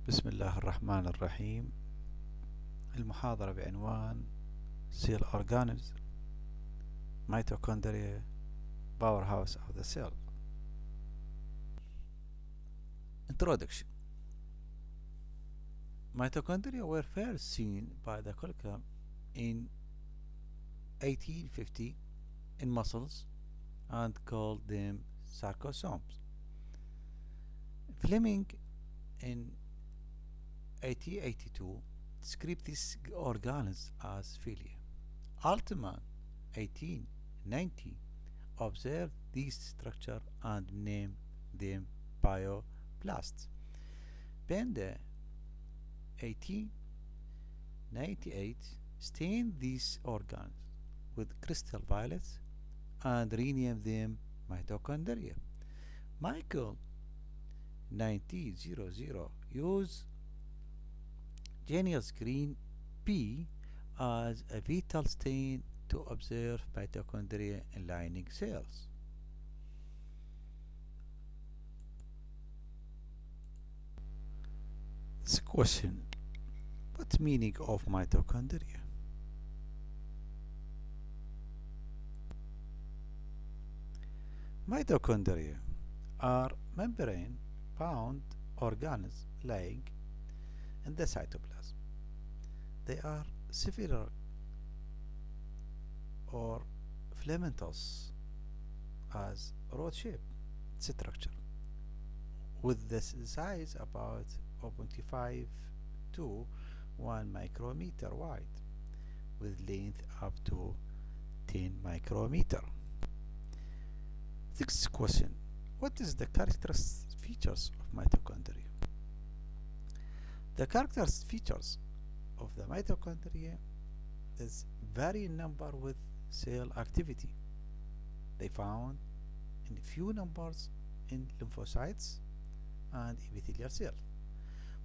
بسم الله الرحمن الرحيم. المحاضرة بعنوان Cell Organs Mitochondria Powerhouse of the Cell. Introduction. Mitochondria were first seen by the Kolka in 1850 in muscles and called them sarcosomes. Fleming in 1882 described these organs as philia. Altman 1890 observed this structure and named them bioblasts. Bender 1898 stained these organs with crystal violets and renamed them mitochondria. Michael 1900 used Genius green P as a vital stain to observe mitochondria in lining cells. This question: what meaning of mitochondria? Mitochondria are membrane-bound organelles lying in the cytoplasm. They are spheral or filamentous as rod-shaped structure with the size about 0.5 to 1 micrometer wide with length up to 10 micrometer. Sixth question: what is the characteristic features of mitochondria? The characteristic features of the mitochondria is vary in number with cell activity. They found in few numbers in lymphocytes and epithelial cells,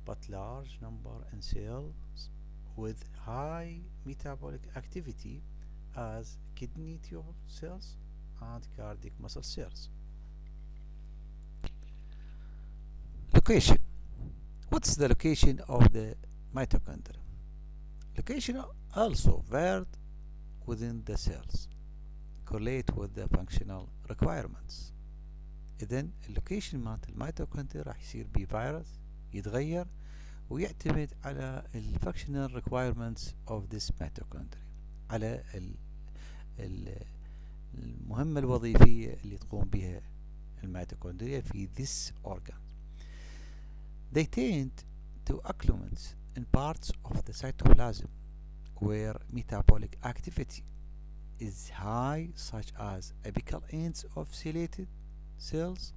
but large number in cells with high metabolic activity as kidney tube cells and cardiac muscle cells. Location. What's the location of the mitochondria? Location also varied within the cells, correlate with the functional requirements. إذن اللوكيشن مالت الميتوكوندريا راح يصير بفيروس يتغير ويعتمد على الفانكشنال requirements of this mitochondria، على المهمة الوظيفية اللي تقوم بها الميتوكوندريا في this organ. They tend to accumulate in parts of the cytoplasm where metabolic activity is high, such as apical ends of ciliated cells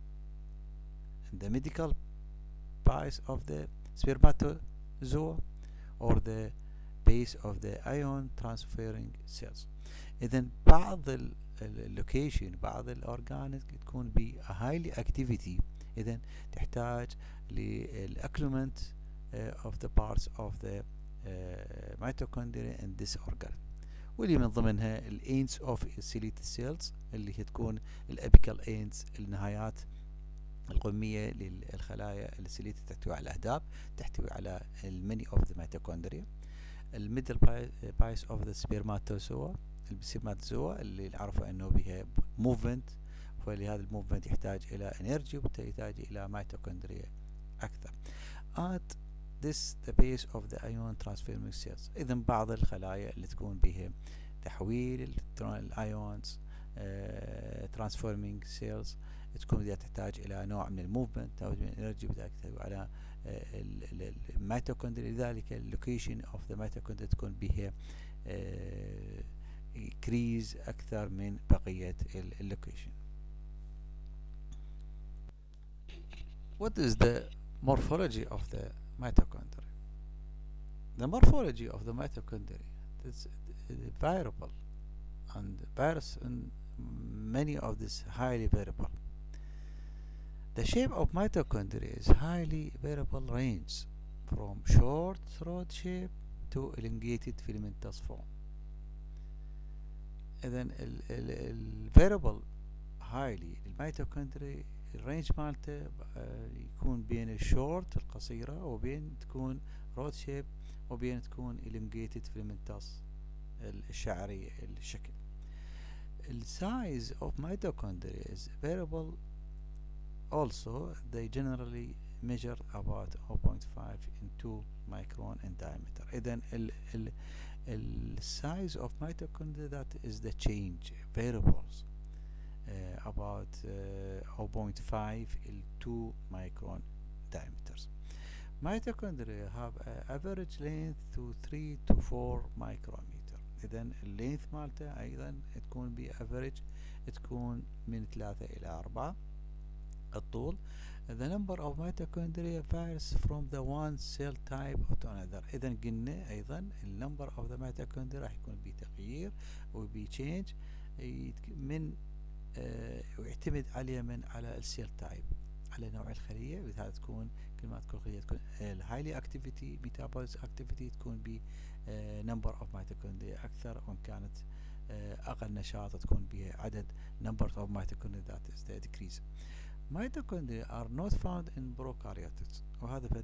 and the medial base of the spermatozoa or the base of the ion transferring cells. إذن بعض اللوكيشن بعض الأورجانز تكون ب highly activity، إذن تحتاج للأكلومنت of the parts of the mitochondria in this organ، واللي من ضمنها الانس اوف ciliated cells اللي هي تكون الابيكال انس، النهايات القمية للخلايا السيليتد تحتوي على الأهداب، تحتوي على المني اوف ذا mitochondria. الميدل بايس اوف ذا سبيرماتوزوا اللي نعرفه انه بها موفمنت، فلهذا الموفمنت يحتاج الى انرجي وبالتالي يحتاج الى mitochondria اكثر. at this the base of the ion transferring cells. إذن بعض الخلايا اللي تكون بها تحويل الايونز transforming cells تكون بدها تحتاج الى نوع من الموفمنت، تحتاج من الانرجي، بدها تحتاج على الميتوكوندريا. لذلك اللوكيشن اوف ذا ميتوكوندريا تكون بها كريز اكثر من بقية اللوكيشن. What is the morphology of the mitochondria? The morphology of the mitochondria is variable and varies in many of these highly variable. The shape of mitochondria is highly variable range from short rod shape to elongated filamentous form. إذن ال variable highly الميتوكوندريا الرينج مالته يكون بين الشورت القصيرة وبين تكون رود شيب وبين تكون elongated filamentous الشعري الشكل. The size of mitochondria is variable also. They generally measure about 0.5 in 2 micron in diameter. إذن ال size of mitochondria, that is the change variables about 0.5 in 2 micron diameters. Mitochondria have average length to 3 to 4 micrometer. إذن اللينث مالته أيضا تكون بأفريج تكون من 3 إلى 4 الطول. The number of mitochondria varies from the one cell type to another. إذن قلنا أيضا ال number of the mitochondria راح يكون بتغيير وبيتشينج من ويعتمد على السيل تايب، على نوع الخلية. بهذا تكون كل ما تكون خلية تكون الهايلي اكتيفيتي ميتابوليز اكتيفيتي تكون ب number of mitochondria أكثر، وإن كانت أقل نشاط تكون بعدد number of mitochondria that is the decrease. Mitochondria are not found in prokaryotes، وهذا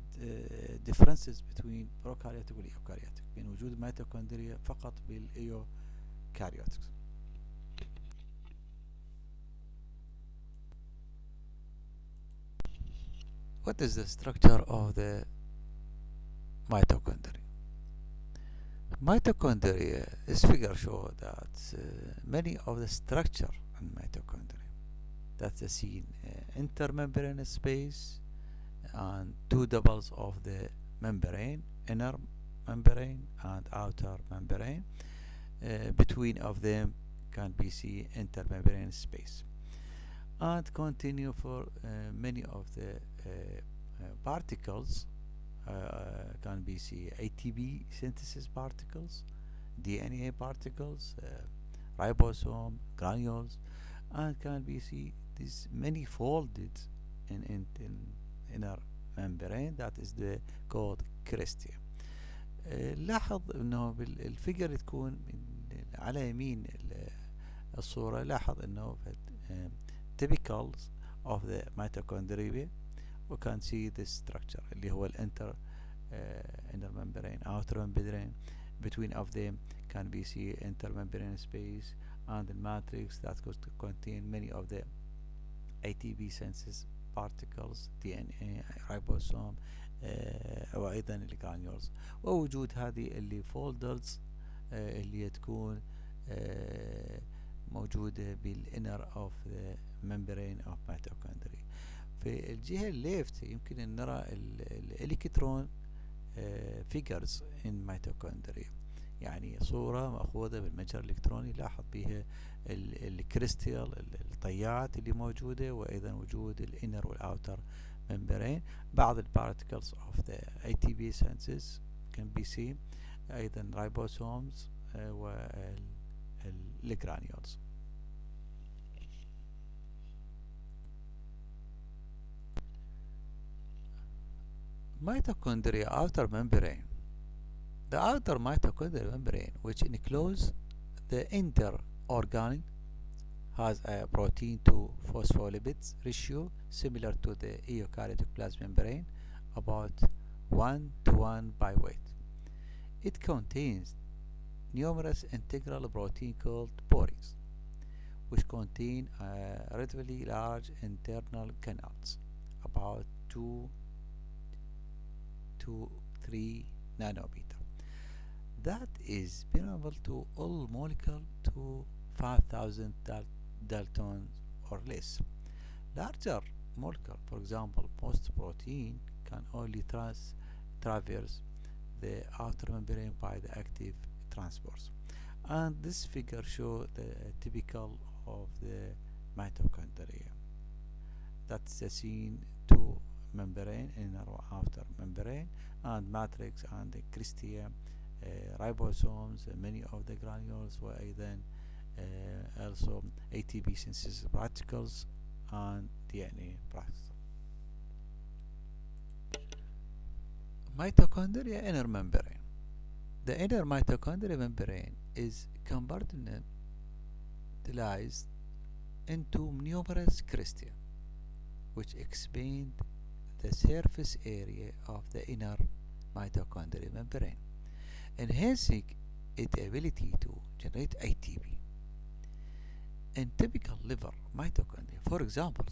differences between prokaryotic والeukaryotic، بين وجود mitochondria فقط بالeukaryotics. What is the structure of the mitochondria? Mitochondria, this figure shows that many of the structure in mitochondria, that's the seen intermembrane space and two doubles of the membrane, inner membrane and outer membrane. Between of them can be seen intermembrane space, and continue for many of the particles can be seen ATP synthesis particles, DNA particles, ribosome, granules, and can be seen these many folded in inner membrane that is the called crystia. لاحظ انه بالفيجر تكون على يمين الصورة، لاحظ انه typicals of the mitochondria we can see this structure اللي هو الانتر inner membrane, outer membrane. Between of them can be see intermembrane space and the matrix that could contain many of the ATP synthesis particles, DNA, ribosome وأيضا الجرانيولز، ووجود هذه اللي folders اللي تكون موجودة بالinner of the membrane of mitochondria. في الجهة الليفت يمكن أن نرى الإلكترون figures in mitochondria، يعني صورة مأخوذة بالمتجر الإلكتروني، لاحظ بها الكريستال الطيات اللي موجودة، وأيضا وجود الانر والأوتر membrane. بعض البارتكلز of the ATP synthesis can be seen، أيضا ribosomes والgranules. Mitochondria outer membrane. The outer mitochondrial membrane, which encloses the inner organ, has a protein to phospholipids ratio similar to the eukaryotic plasma membrane, about 1:1 by weight. It contains numerous integral proteins called porins, which contain relatively large internal canals, about 2 to 3 nanometer. That is permeable to all molecules to 5,000 daltons or less. Larger molecule, for example, most protein, can only traverse the outer membrane by the active transports. And this figure shows the typical of the mitochondria. That's the seen two membrane, inner or outer membrane, and matrix and the crystia, ribosomes, many of the granules, وأيضا also ATP synthesis particles and DNA particles. Mitochondria inner membrane. The inner mitochondrial membrane is compartmentalized into numerous crystia. which expand the surface area of the inner mitochondrial membrane, enhancing its ability to generate ATP. In typical liver mitochondria, for example,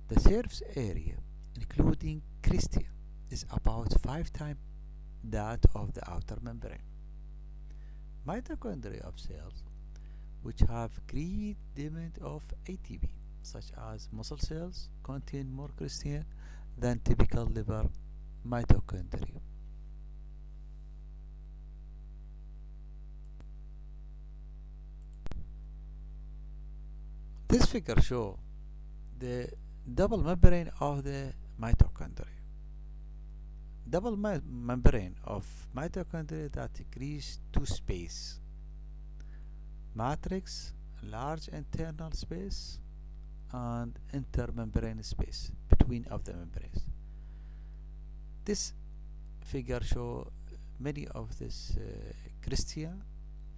the surface area, including crystia, is about 5 times that of the outer membrane. Mitochondria of cells which have great demand of ATP, such as muscle cells, contain more crystia than typical liver mitochondria. This figure shows the double membrane of the mitochondria. Double membrane of mitochondria that increase two space: matrix, large internal space, and intermembrane space between of the membranes. This figure show many of this crystia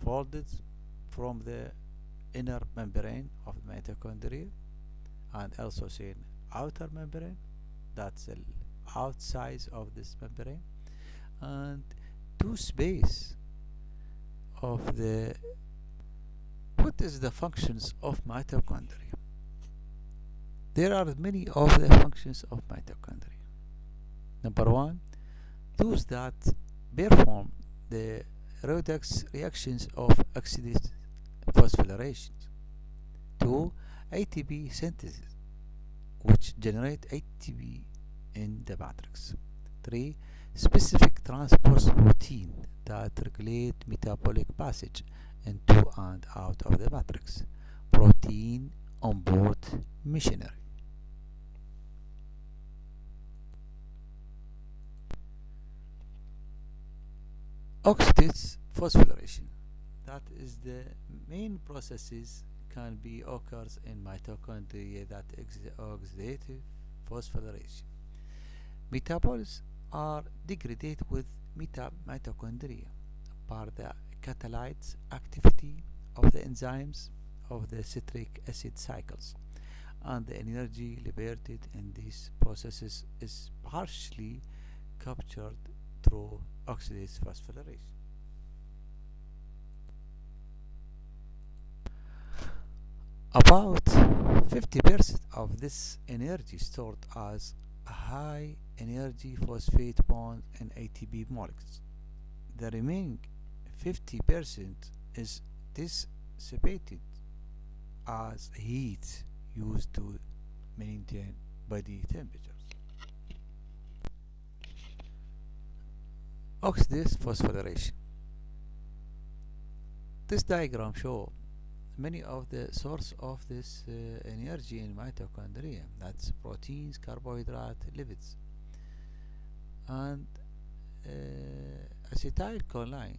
folded from the inner membrane of the mitochondria, and also seen outer membrane, that's the outside of this membrane, and two space of the. What is the functions of mitochondria? There are many of the functions of mitochondria. Number one, those that perform the redox reactions of oxidation phosphorylation. Two, ATP synthesis, which generate ATP in the matrix. Three, specific transport protein that regulate metabolic passage into and out of the matrix. Protein on board machinery. Oxidase phosphorylation. That is the main processes can be occurs in mitochondria that oxidative phosphorylation. Metabolites are degraded with mitochondria by the catalyte activity of the enzymes of the citric acid cycles, and the energy liberated in these processes is partially captured through oxidase phosphorylation. About 50% of this energy stored as a high energy phosphate bond in ATP molecules. The remaining 50% is dissipated as heat used to maintain body temperatures. Oxidase phosphorylation. This diagram shows many of the source of this energy in mitochondria. That's proteins, carbohydrate, lipids, and acetylcholine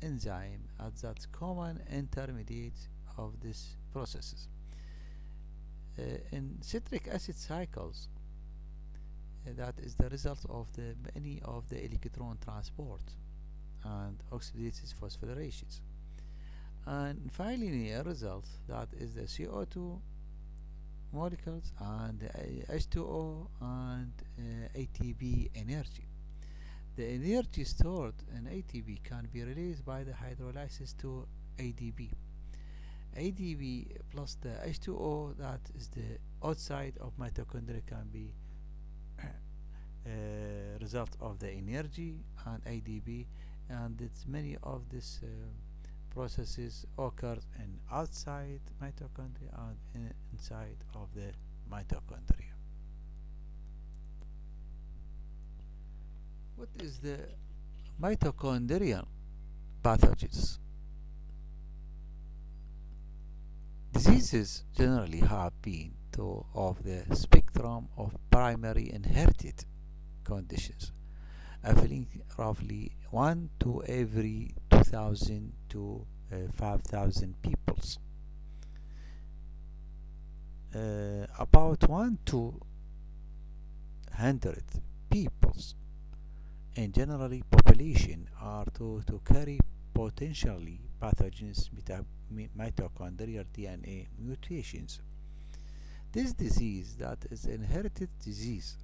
enzyme as that common intermediate of these processes. In citric acid cycles, that is the result of the many of the electron transport and oxidative phosphorylations. And finally, a result that is the CO2 molecules and H2O and ATP energy. The energy stored in ATP can be released by the hydrolysis to ADP. ADP plus the H2O that is the outside of mitochondria can be result of the energy and ADP, and it's many of these processes occur in outside mitochondria and inside of the mitochondria. What is the mitochondrial pathogens? Diseases generally have been two of the spectrum of primary inherited conditions, affecting roughly 1 to every 2,000 to 5,000 peoples. About 1 to 100 peoples in generally population are thought to carry potentially pathogens mitochondrial DNA mutations. This disease, that is inherited disease,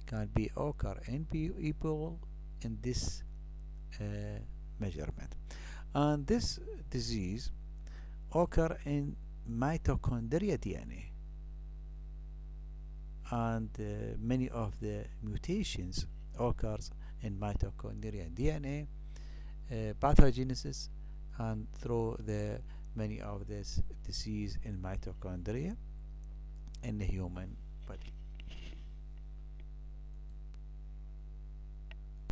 can be occur in people in this uh, measurement. And this disease occur in mitochondria DNA, and many of the mutations occurs in mitochondria DNA pathogenesis, and through the many of this disease in mitochondria in the human body.